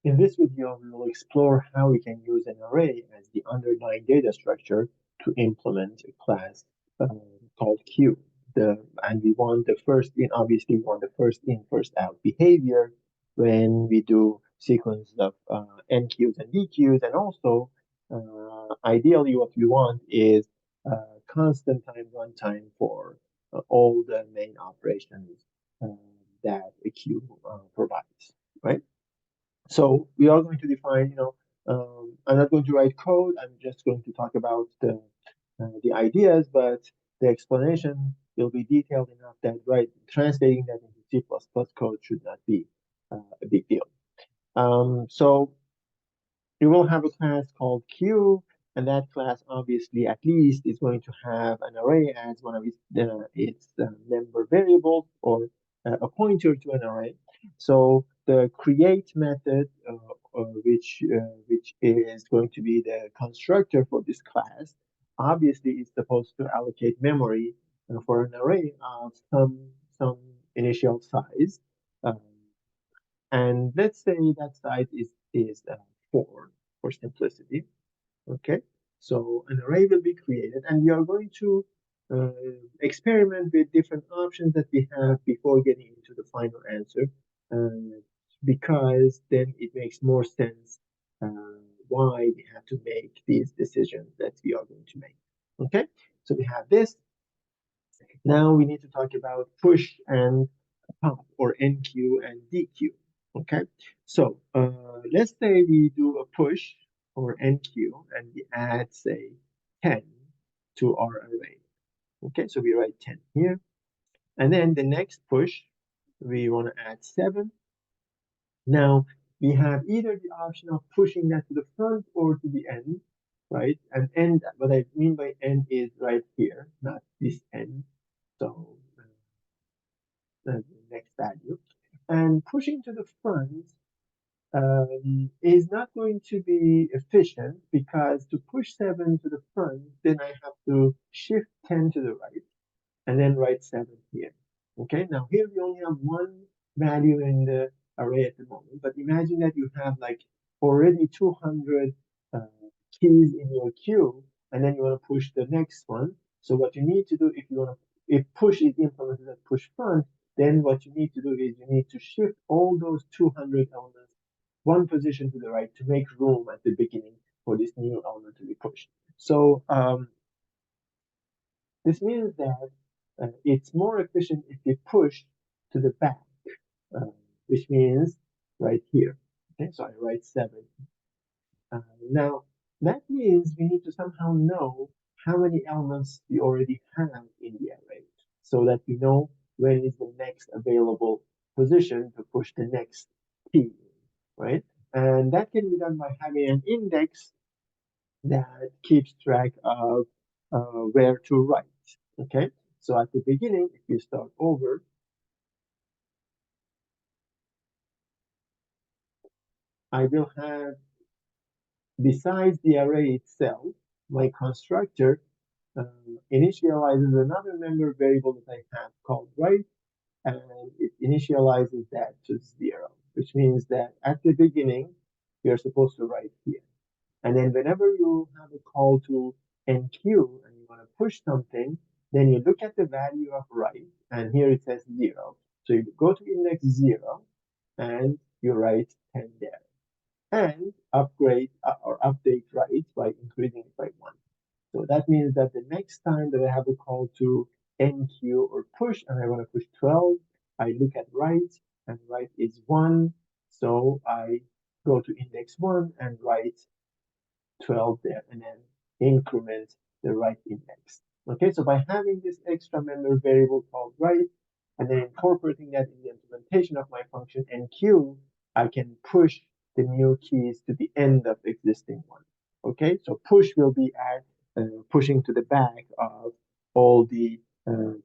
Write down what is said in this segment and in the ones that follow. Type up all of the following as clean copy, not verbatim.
In this video, we will explore how we can use an array as the underlying data structure to implement a class called Q. And we want the first in, obviously, we want the first in, first out behavior when we do sequences of NQs and DQs. And also, ideally, what we want is constant time runtime for all the main operations uh, that a queue provides, right? So we are going to define, I'm not going to write code. I'm just going to talk about the ideas, but the explanation will be detailed enough that translating that into C++ code should not be a big deal. So we will have a class called Q, and that class obviously at least is going to have an array as one of its member variables or a pointer to an array. So the create method, which is going to be the constructor for this class, obviously is supposed to allocate memory for an array of some initial size. Um, and let's say that size is 4 for simplicity. Okay, so an array will be created, and we are going to uh, experiment with different options that we have before getting into the final answer, because then it makes more sense why we have to make these decisions that we are going to make. Okay, so we have this. Now we need to talk about push and pop, or NQ and DQ. Okay, so let's say we do a push or NQ and we add, say, 10 to our array. Okay, so we write 10 here. And then the next push, we want to add 7. Now we have either the option of pushing that to the front or to the end, right? And end, what I mean by end is right here, not this end. So the next value. And pushing to the front is not going to be efficient, because to push 7 to the front, then I have to shift 10 to the right and then write 7 here. Okay, now here we only have one value in the array at the moment, but imagine that you have like already 200 uh, keys in your queue, and then you want to push the next one. So what you need to do, if push is implemented at push front, then what you need to do is you need to shift all those 200 elements one position to the right to make room at the beginning for this new element to be pushed. So this means that it's more efficient if we push to the back, uh, which means right here. Okay, so I write 7. Now, that means we need to somehow know how many elements we already have in the array, so that we know when is the next available position to push the next key, right? And that can be done by having an index that keeps track of where to write. Okay, so at the beginning, if you start over, I will have, besides the array itself, my constructor initializes another member variable that I have called write, and it initializes that to 0, which means that at the beginning, you're supposed to write here. And then whenever you have a call to NQ and you want to push something, then you look at the value of write, and here it says 0. So you go to index 0 and you write 10 there. And upgrade or update write by increasing it by 1. So that means that the next time that I have a call to NQ or push and I want to push 12, I look at write, and write is 1. So I go to index 1 and write 12 there, and then increment the write index. Okay, so by having this extra member variable called write, and then incorporating that in the implementation of my function NQ, I can push the new keys to the end of the existing one. Okay, so push will be pushing to the back of all the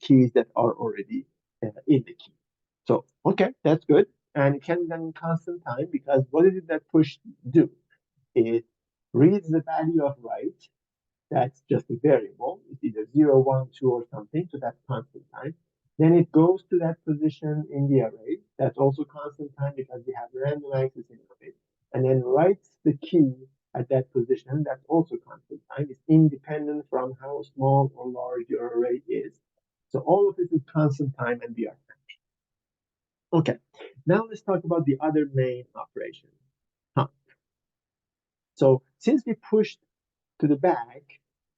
keys that are already in the key. So, okay, that's good. And it can be done in constant time, because what is it that push do? It reads the value of write. That's just a variable. It's either 0, 1, 2, or something, so that's constant time. Then it goes to that position in the array. That's also constant time, because we have random access in the array. and then writes the key at that position. That's also constant time. It's independent from how small or large your array is. So all of this is constant time, and we are happy. Okay, now let's talk about the other main operation. So since we pushed to the back,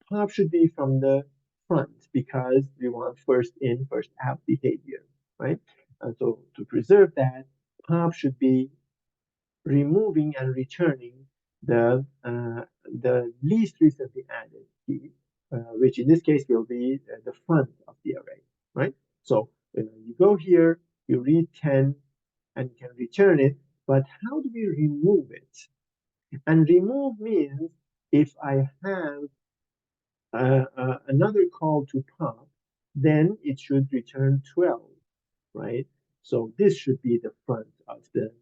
pop should be from the front because we want first in, first out behavior, right? And so to preserve that, pop should be removing and returning the least recently added key, which in this case will be the front of the array, right? So you go here, you read 10, and you can return it, but how do we remove it? And remove means if I have another call to pop, then it should return 12, right? So this should be the front of the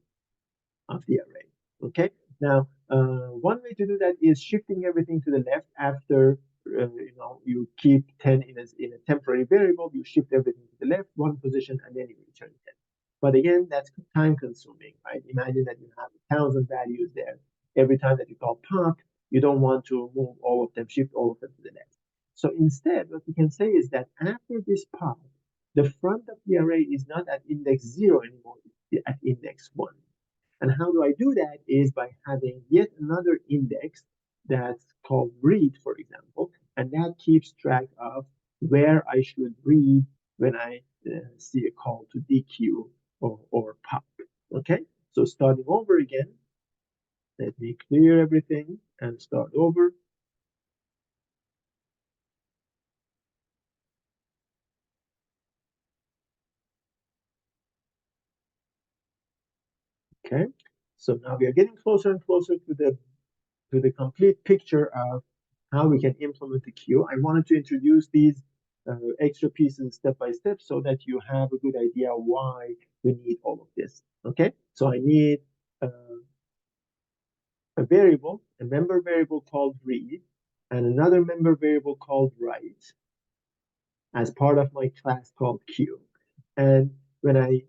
array. Okay. Now, one way to do that is shifting everything to the left after you keep 10 in a temporary variable. You shift everything to the left one position and then you return 10. But again, that's time consuming, right? Imagine that you have 1,000 values there. Every time that you call pop, you don't want to move all of them, shift all of them to the left. So instead, what we can say is that after this pop, the front of the array is not at index 0 anymore, it's at index 1. And how do I do that is by having yet another index that's called read, for example, and that keeps track of where I should read when I see a call to dequeue or pop. Okay, so starting over again, let me clear everything and start over. Okay, so now we are getting closer and closer to the complete picture of how we can implement the queue. I wanted to introduce these extra pieces step by step so that you have a good idea why we need all of this. Okay, so I need a variable, a member variable called read, and another member variable called write as part of my class called queue. And when I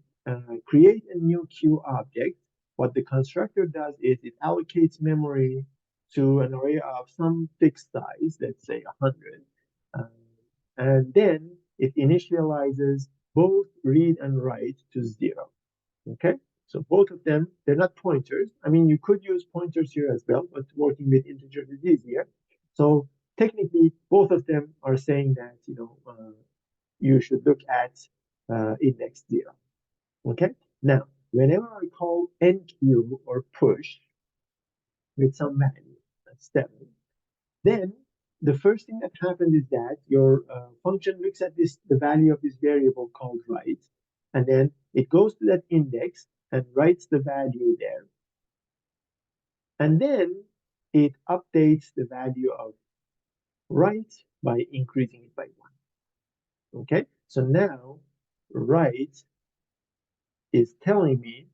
create a new queue object, what the constructor does is it allocates memory to an array of some fixed size, let's say 100. And then it initializes both read and write to 0. Okay, so both of them, they're not pointers. I mean, you could use pointers here as well, but working with integers is easier. So technically, both of them are saying that, you should look at index 0. Okay, now, whenever I call enqueue or push with some value, that's 7, then the first thing that happens is that your function looks at the value of this variable called write, and then it goes to that index and writes the value there. And then it updates the value of write by increasing it by 1. Okay, so now write is telling me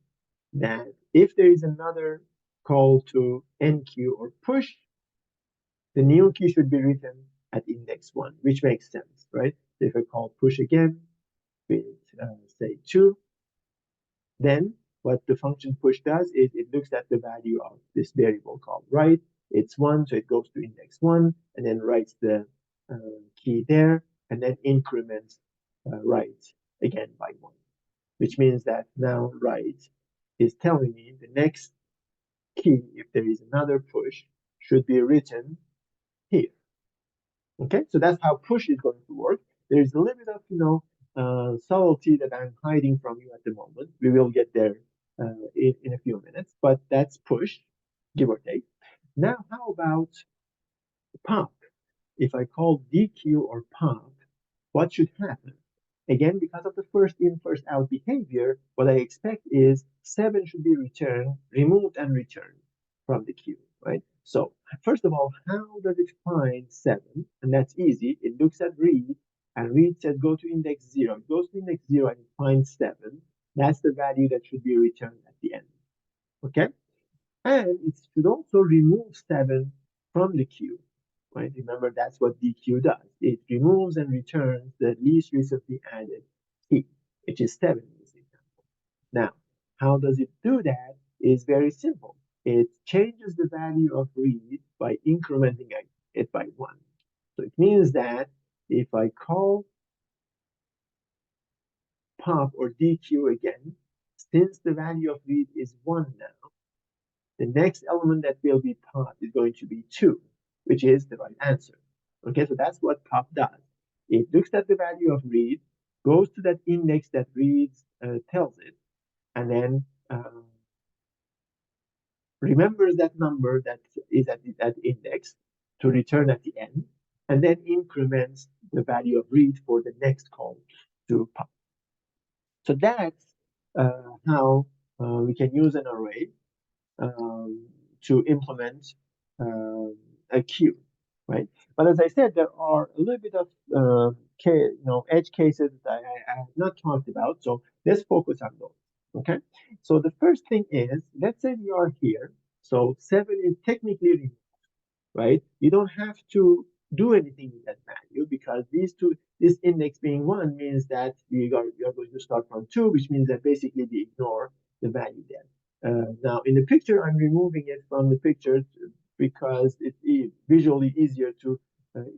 that if there is another call to enqueue or push, the new key should be written at index 1, which makes sense, right? So if I call push again with, say, 2, then what the function push does is it looks at the value of this variable called write. It's 1, so it goes to index 1, and then writes the key there, and then increments write again by 1, which means that now write is telling me the next key, if there is another push, should be written here. Okay, so that's how push is going to work. There's a little bit of subtlety that I'm hiding from you at the moment. We will get there in a few minutes, but that's push, give or take. Now, how about pop? If I call dequeue or pop, what should happen? Again, because of the first in, first out behavior, what I expect is 7 should be returned, removed and returned from the queue, right? So first of all, how does it find 7? And that's easy. It looks at read, and read says go to index 0. It goes to index 0 and it finds 7. That's the value that should be returned at the end, okay? And it should also remove 7 from the queue, right? Remember, that's what dequeue does. It removes and returns the least recently added key, which is 7 in this example. Now, how does it do that is very simple. it changes the value of read by incrementing it by 1. So it means that if I call pop or DQ again, since the value of read is 1 now, the next element that will be pop is going to be 2, which is the right answer. Okay, so that's what pop does. It looks at the value of read, goes to that index that reads tells it, and then remembers that number that is at that index to return at the end, and then increments the value of read for the next call to pop. So that's how we can use an array to implement a queue, right? But as I said, there are a little bit of edge cases that I have not talked about. So let's focus on those. Okay. So the first thing is, let's say we are here. So 7 is technically removed, right? You don't have to do anything with that value because this index being 1 means that we are going to start from 2, which means that basically we ignore the value there. Now, in the picture, I'm removing it from the picture because it's visually easier to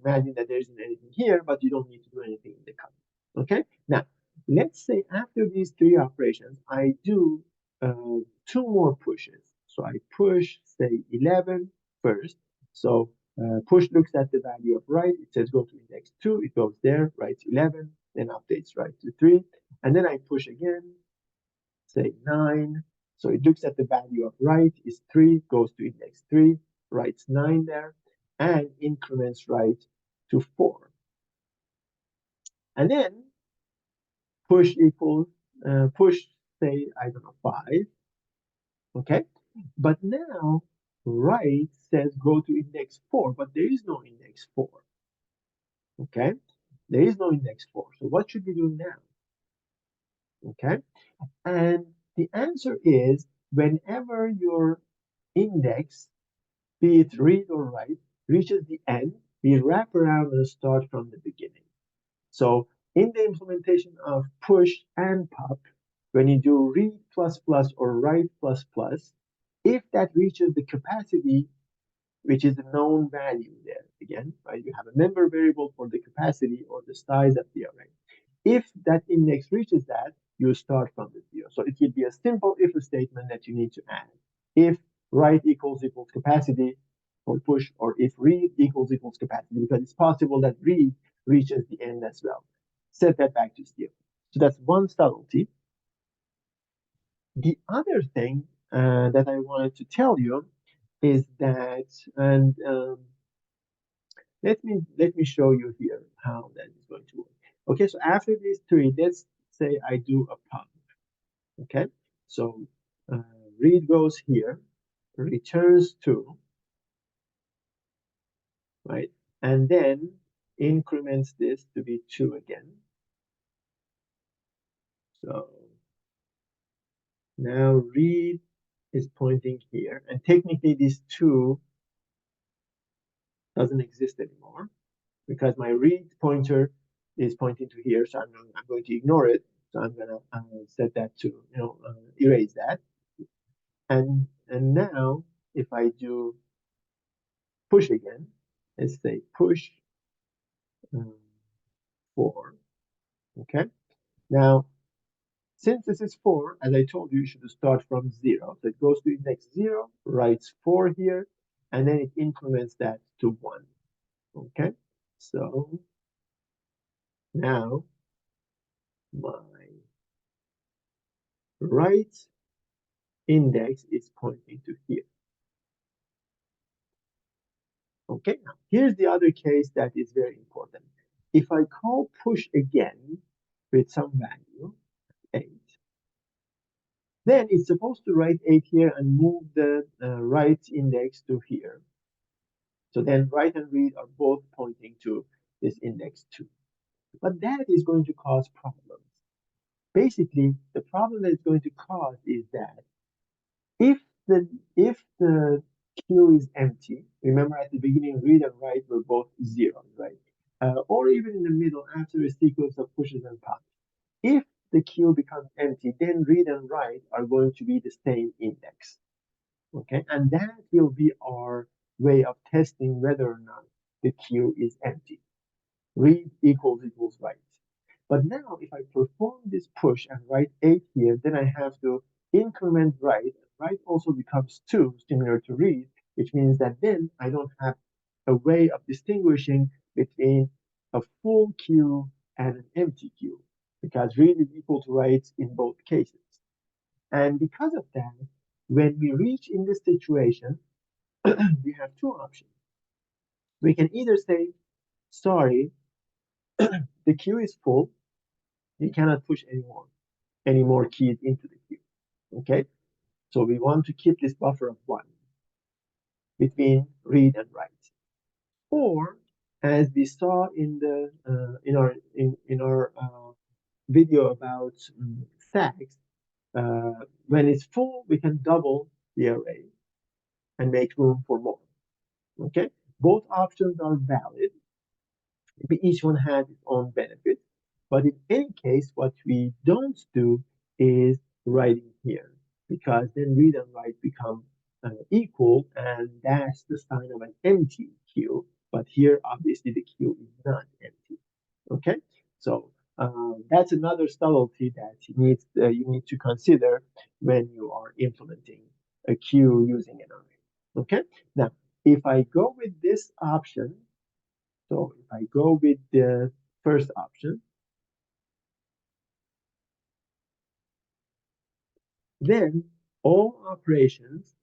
imagine that there isn't anything here, but you don't need to do anything in the code. Okay? Now, let's say after these 3 operations, I do 2 more pushes. So I push, say, 11 first. So push looks at the value of write. It says go to index 2. It goes there, writes 11, then updates write to 3. And then I push again, say 9. So it looks at the value of write is 3, goes to index 3, writes 9 there, and increments write to 4. And then push equals, push, say, I don't know, 5. Okay. But now write says go to index 4, but there is no index 4. Okay. There is no index 4. So what should we do now? Okay. And the answer is whenever your index, be it read or write, reaches the end, we wrap around and start from the beginning. So in the implementation of push and pop, when you do read plus plus or write plus plus, if that reaches the capacity, which is a known value there, again, right? You have a member variable for the capacity or the size of the array. If that index reaches that, you start from the 0. So it will be a simple if statement that you need to add. If write equals capacity for push, or if read equals capacity, because it's possible that read reaches the end as well. Set that back to 0. So that's one subtlety. The other thing that I wanted to tell you is that, and let me show you here how that is going to work. Okay, so after these 3, let's say I do a pop. Okay, so read goes here, returns 2, right, and then increments this to be 2 again. So now read is pointing here, and technically this 2 doesn't exist anymore because my read pointer is pointing to here, so I'm going to ignore it. So I'm gonna set that to erase that. And now if I do push again, let's say push 4. Okay. Now since this is 4, as I told you, you should start from 0. So it goes to index 0, writes 4 here, and then it increments that to 1. Okay. So now my write index is pointing to here. Okay, now here's the other case that is very important. If I call push again with some value, 8, then it's supposed to write 8 here and move the write index to here. So then write and read are both pointing to this index 2. But that is going to cause problems. Basically, the problem that it's going to cause is that if the queue is empty, remember at the beginning read and write were both 0, right? Or even in the middle after a sequence of pushes and pops. If the queue becomes empty, then read and write are going to be the same index. Okay, and that will be our way of testing whether or not the queue is empty. Read equals write. But now if I perform this push and write 8 here, then I have to increment write. Write also becomes 2, similar to read, which means that then I don't have a way of distinguishing between a full queue and an empty queue, because read is equal to write in both cases. And because of that, when we reach in this situation, we have two options. We can either say, sorry, the queue is full, you cannot push any more keys into the queue. Okay, so we want to keep this buffer of 1 between read and write. Or as we saw in the in our video about stacks, when it's full, we can double the array and make room for more. Okay, both options are valid. Each one has its own benefit. But in any case, what we don't do is writing here, because then read and write become equal, and that's the sign of an empty queue. But here, obviously, the queue is not empty. Okay, so that's another subtlety that you need to consider when you are implementing a queue using an array. Okay, now if I go with this option, so if I go with the first option, then all operations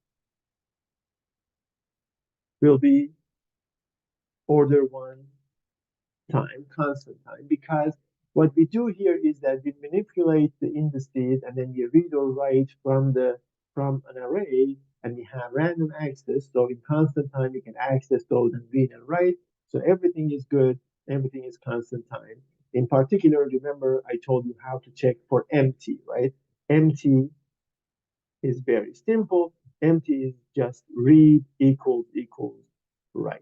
will be order 1 time, constant time, because what we do here is that we manipulate the indices and then we read or write from an array, and we have random access. So in constant time, we can access those and read and write. So everything is good, everything is constant time. In particular, remember I told you how to check for empty, right? Empty is very simple. Empty is just read equals write.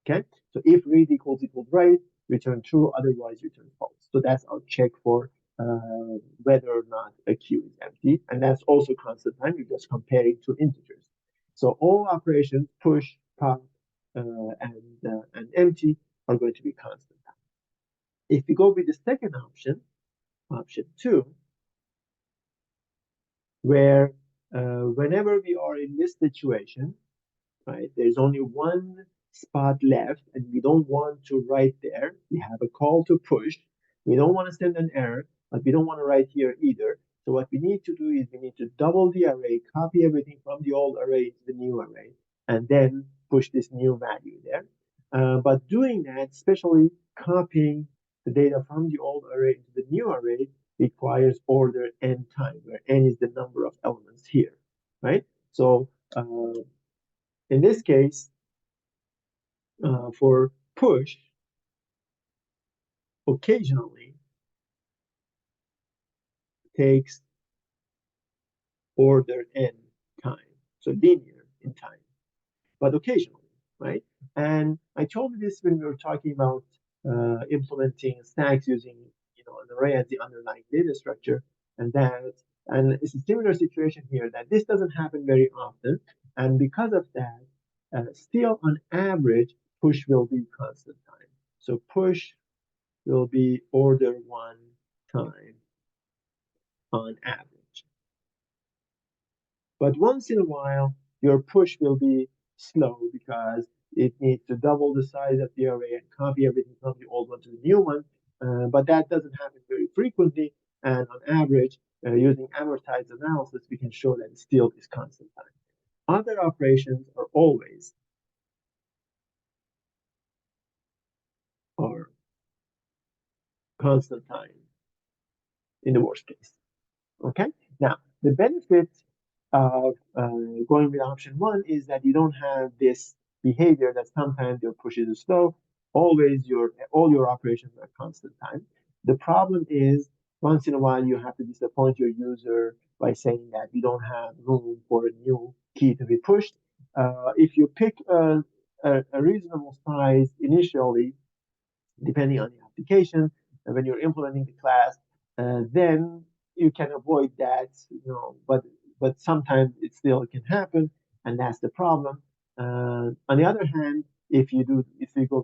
Okay, so if read equals write, return true, otherwise return false. So that's our check for whether or not a queue is empty, and that's also constant time. You're just comparing two integers. So all operations push, pop, and empty are going to be constant time. If we go with the second option, option 2, where whenever we are in this situation, right, there's only one spot left and we don't want to write there. We have a call to push. We don't want to send an error, but we don't want to write here either. So what we need to do is we need to double the array, copy everything from the old array to the new array, and then push this new value there. But doing that, especially copying the data from the old array into the new array, requires order n time, where n is the number of elements here, right? So in this case, for push, occasionally takes order n time, so linear in time, but occasionally, right? And I told you this when we were talking about implementing stacks using an array as the underlying data structure, and it's a similar situation here, that this doesn't happen very often, and because of that, still on average, push will be constant time. So push will be order 1 time on average. But once in a while, your push will be slow because it needs to double the size of the array and copy everything from the old one to the new one. But that doesn't happen very frequently. And on average, using amortized analysis, we can show that it still is constant time. Other operations are always are constant time in the worst case. Okay, now the benefit of going with option 1 is that you don't have this behavior that sometimes your push is slow. Always all your operations are constant time. The problem is once in a while you have to disappoint your user by saying that you don't have room for a new key to be pushed. If you pick a reasonable size initially, depending on the application, and when you're implementing the class, then you can avoid that, but but sometimes it still can happen, and that's the problem. On the other hand, if you go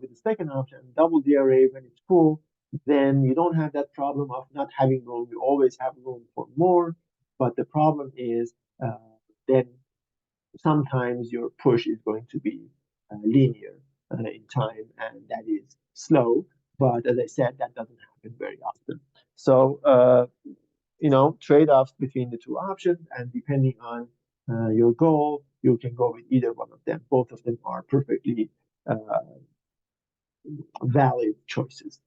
with the second option, double the array when it's full, then you don't have that problem of not having room. You always have room for more, but the problem is then sometimes your push is going to be linear in time, and that is slow. But as I said, that doesn't happen very often. So, trade-offs between the two options, and depending on your goal, you can go with either one of them. Both of them are perfectly uh, valid choices.